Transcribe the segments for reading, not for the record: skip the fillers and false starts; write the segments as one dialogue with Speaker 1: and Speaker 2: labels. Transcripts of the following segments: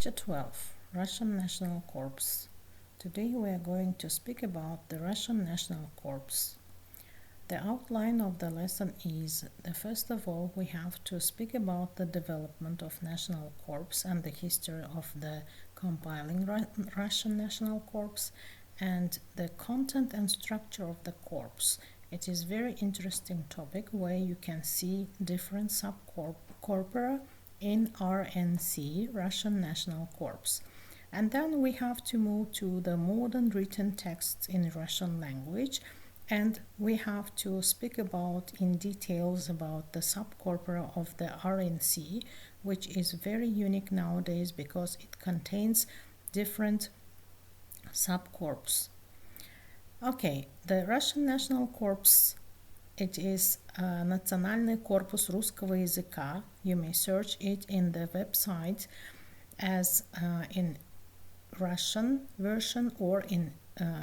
Speaker 1: Lecture 12, Russian National Corps. Today we are going to speak about the Russian National Corps. The outline of the lesson is that first of all we have to speak about the development of National Corps and the history of the compiling Russian National Corps and the content and structure of the corps. It is very interesting topic where you can see different subcorpora in RNC, Russian National Corps. And then we have to move to the modern written texts in Russian language, and we have to speak about in details about the subcorpora of the RNC, which is very unique nowadays because it contains different subcorps. Okay, the Russian National Corps, it is Национальный корпус русского языка. You may search it in the website as in Russian version or in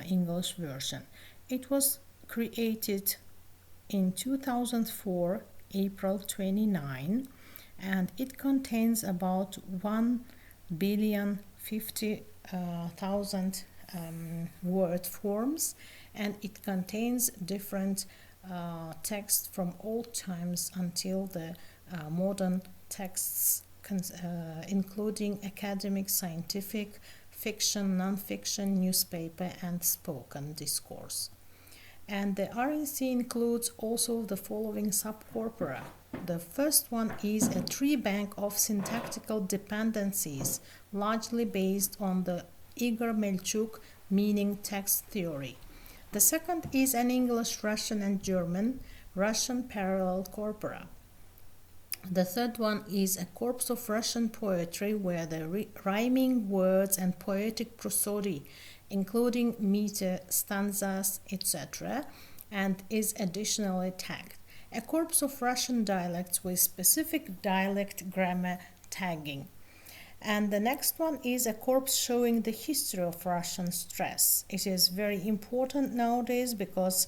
Speaker 1: English version. It was created in 2004, April 29, and it contains about 1,050,000 word forms, and it contains different texts from old times until the modern texts, including academic, scientific, fiction, non-fiction, newspaper, and spoken discourse. And the RNC includes also the following subcorpora. The first one is a tree bank of syntactical dependencies, largely based on the Igor Melchuk meaning text theory. The second is an English, Russian, and German Russian parallel corpora. The third one is a corpus of Russian poetry where the rhyming words and poetic prosody, including meter, stanzas, etc., and is additionally tagged. A corpus of Russian dialects with specific dialect grammar tagging. And the next one is a corpus showing the history of Russian stress. It is very important nowadays because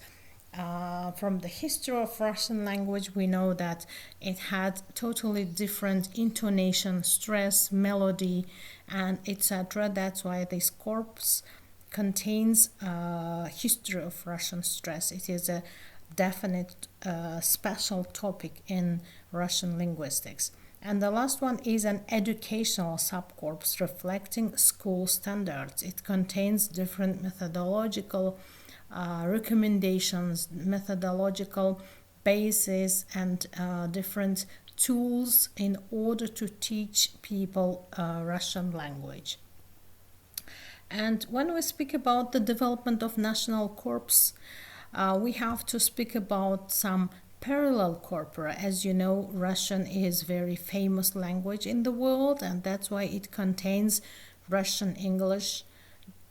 Speaker 1: from the history of Russian language we know that it had totally different intonation, stress, melody, and etc. That's why this corpus contains history of Russian stress. It is a definite special topic in Russian linguistics. And the last one is an educational subcorpus reflecting school standards. It contains different methodological recommendations, methodological bases, and different tools in order to teach people Russian language. And when we speak about the development of national corps, we have to speak about some parallel corpora. As you know, Russian is very famous language in the world, and that's why it contains Russian English,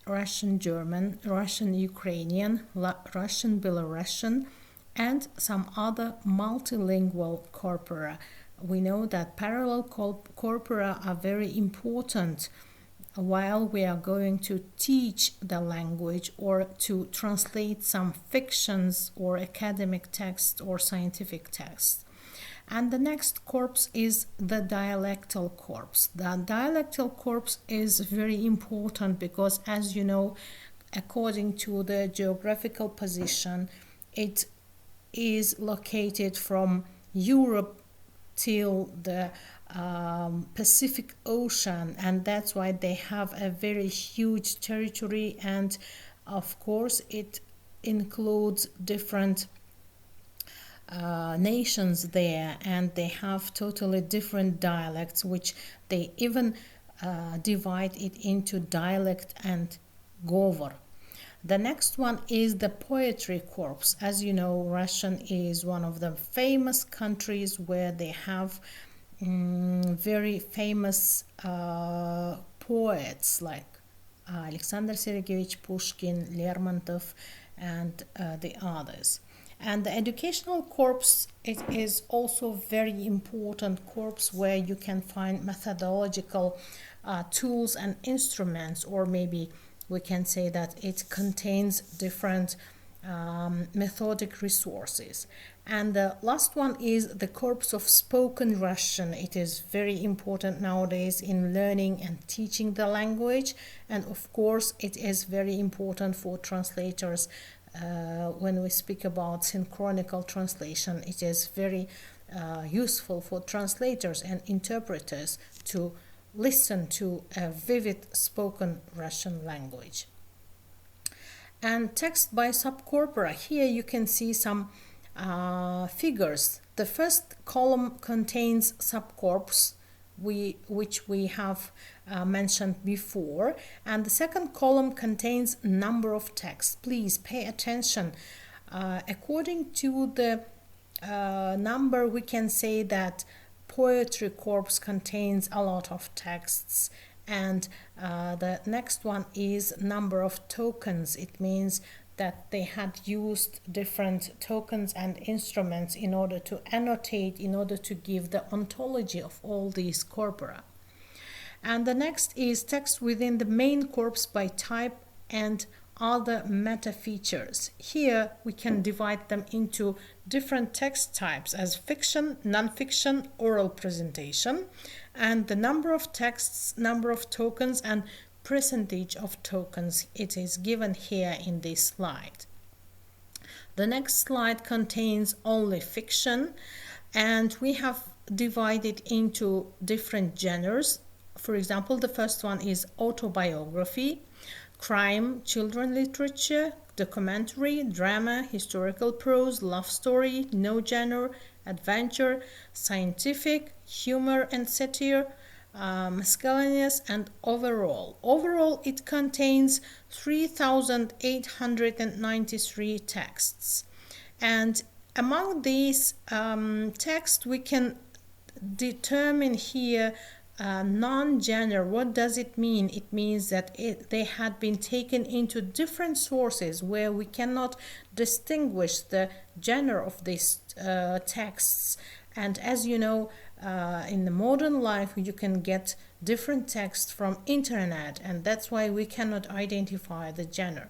Speaker 1: Russian German, Russian Ukrainian, Russian Belarusian, and some other multilingual corpora. We know that parallel corpora are very important while we are going to teach the language or to translate some fictions or academic text or scientific text. And the next corpus is the dialectal corpus. The dialectal corpus is very important because, as you know, according to the geographical position, it is located from Europe till the Pacific Ocean, and that's why they have a very huge territory, and of course it includes different nations there, and they have totally different dialects, which they even divide it into dialect and govor. The next one is the poetry corpus. As you know, Russian is one of the famous countries where they have very famous poets like Alexander Sergeyevich Pushkin, Lermontov, and the others. And the educational corpus, it is also very important corpus where you can find methodological tools and instruments, or maybe we can say that it contains different methodic resources. And the last one is the corpus of spoken Russian. It is very important nowadays in learning and teaching the language, and of course it is very important for translators. When we speak about synchronical translation, it is very useful for translators and interpreters to listen to a vivid spoken Russian language. And text by subcorpora. Here you can see some figures. The first column contains subcorps, which we have mentioned before, and the second column contains number of texts. Please pay attention. According to the number, we can say that poetry corpus contains a lot of texts, and the next one is number of tokens. It means that they had used different tokens and instruments in order to annotate, in order to give the ontology of all these corpora. And the next is text within the main corpus by type and other meta features. Here we can divide them into different text types as fiction, non-fiction, oral presentation, and the number of texts, number of tokens, and percentage of tokens. It is given here in this slide. The next slide contains only fiction, and we have divided into different genres. For example, the first one is autobiography, crime, children literature, documentary, drama, historical prose, love story, no genre, adventure, scientific, humor and satire, miscellaneous, and overall. Overall, it contains 3,893 texts. And among these texts, we can determine here non-genre. What does it mean? It means that they had been taken into different sources where we cannot distinguish the genre of these texts. And as you know, in the modern life, you can get different texts from internet, and that's why we cannot identify the genre.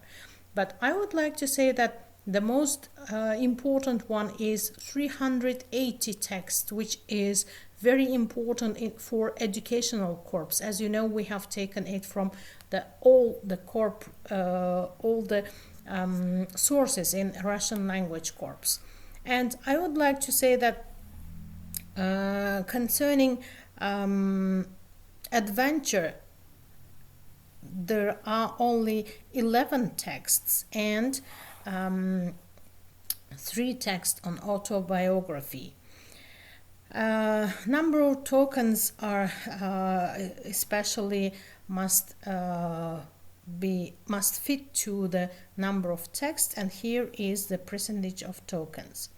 Speaker 1: But I would like to say that the most important one is 380 texts, which is very important for educational corpus. As you know, we have taken it from all the sources in Russian language corpus. And I would like to say that concerning adventure, there are only 11 texts and 3 texts on autobiography. Number of tokens are especially must fit to the number of texts, and here is the percentage of tokens.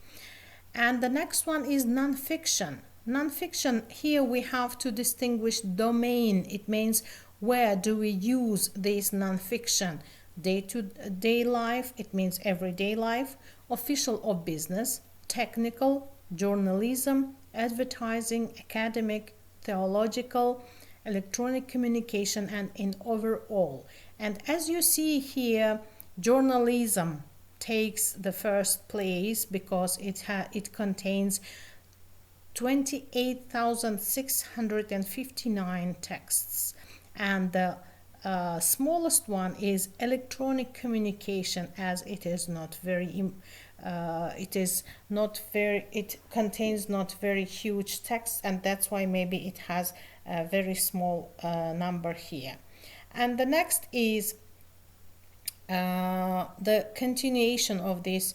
Speaker 1: And the next one is non-fiction. Non-fiction, here we have to distinguish domain. It means where do we use this non-fiction? Day-to-day life, it means everyday life, official or business, technical, journalism, advertising, academic, theological, electronic communication, and in overall. And as you see here, journalism takes the first place because it contains 28,659 texts, and the smallest one is electronic communication, as it is not very it contains not very huge text, and that's why maybe it has a very small number here. And the next is the continuation of this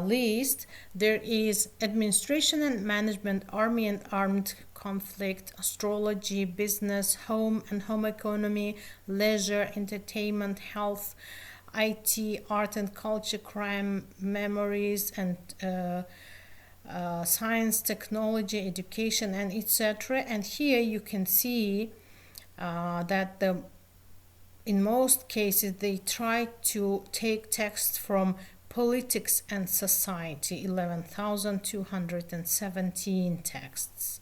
Speaker 1: list. There is administration and management, army and armed conflict, astrology, business, home and home economy, leisure, entertainment, health, IT, art and culture, crime, memories, and science, technology, education, and etc. And here you can see that in most cases they try to take text from politics and society, 11,217 texts.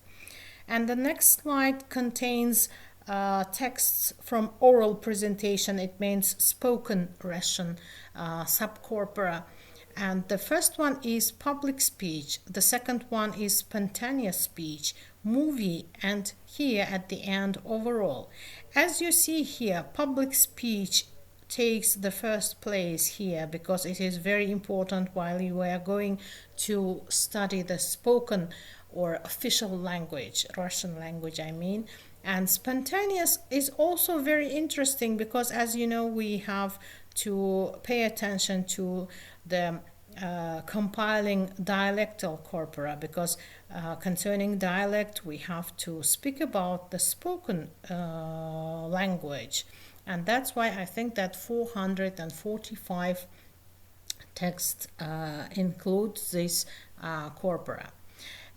Speaker 1: And the next slide contains texts from oral presentation. It means spoken Russian subcorpora. And the first one is public speech, the second one is spontaneous speech, movie, and here at the end, overall. As you see here, public speech takes the first place here because it is very important while you are going to study the spoken or official language, Russian language I mean. And spontaneous is also very interesting because, as you know, we have to pay attention to the compiling dialectal corpora, because concerning dialect we have to speak about the spoken language, and that's why I think that 445 text includes this corpora.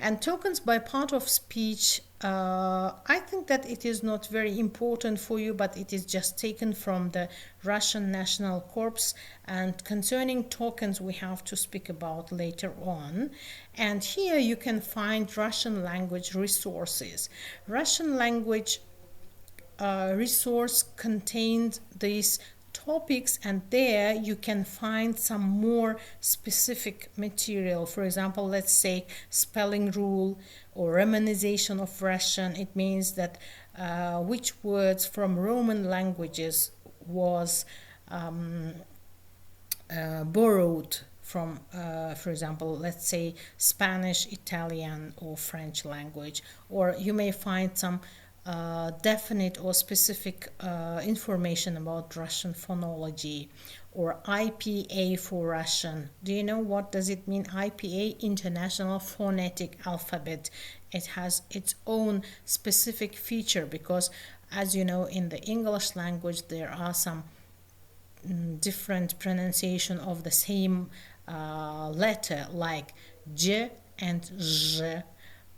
Speaker 1: And tokens by part of speech, I think that it is not very important for you, but it is just taken from the Russian National Corps. And concerning tokens, we have to speak about later on. And here you can find Russian language resources. Russian language resource contained these topics, and there you can find some more specific material. For example, let's say spelling rule or romanization of Russian. It means that which words from Roman languages was borrowed from, for example, let's say Spanish, Italian, or French language. Or you may find some definite or specific information about Russian phonology, or IPA for Russian. Do you know what does it mean? IPA, International Phonetic Alphabet. It has its own specific feature because, as you know, in the English language there are some different pronunciation of the same letter, like J and Z,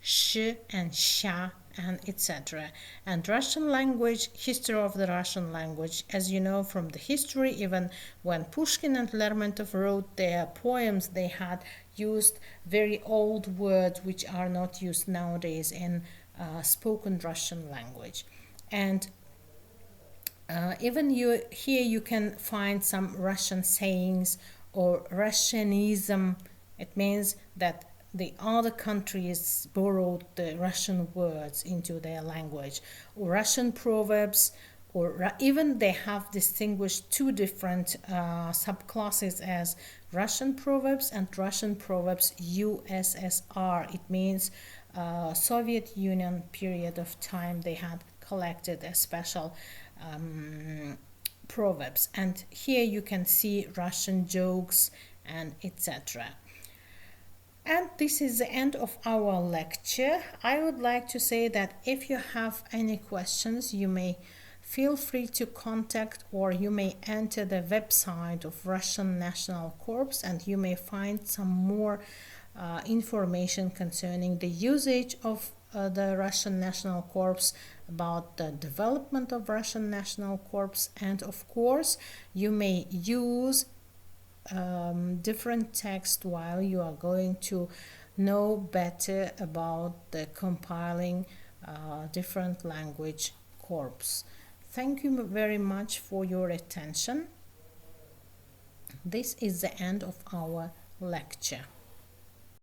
Speaker 1: Sh and Sha, and etc. And Russian language, history of the Russian language, as you know from the history, even when Pushkin and Lermontov wrote their poems, they had used very old words which are not used nowadays in spoken Russian language. And even here you can find some Russian sayings or Russianism. It means that the other countries borrowed the Russian words into their language, or Russian proverbs, or even they have distinguished two different subclasses as Russian proverbs and Russian proverbs USSR. It means Soviet Union period of time they had collected a special proverbs, and here you can see Russian jokes and etc. And this is the end of our lecture. I would like to say that if you have any questions, you may feel free to contact, or you may enter the website of Russian National Corps and you may find some more information concerning the usage of the Russian National Corps, about the development of Russian National Corps, and of course you may use different text while you are going to know better about the compiling different language corps. Thank you very much for your attention. This is the end of our lecture.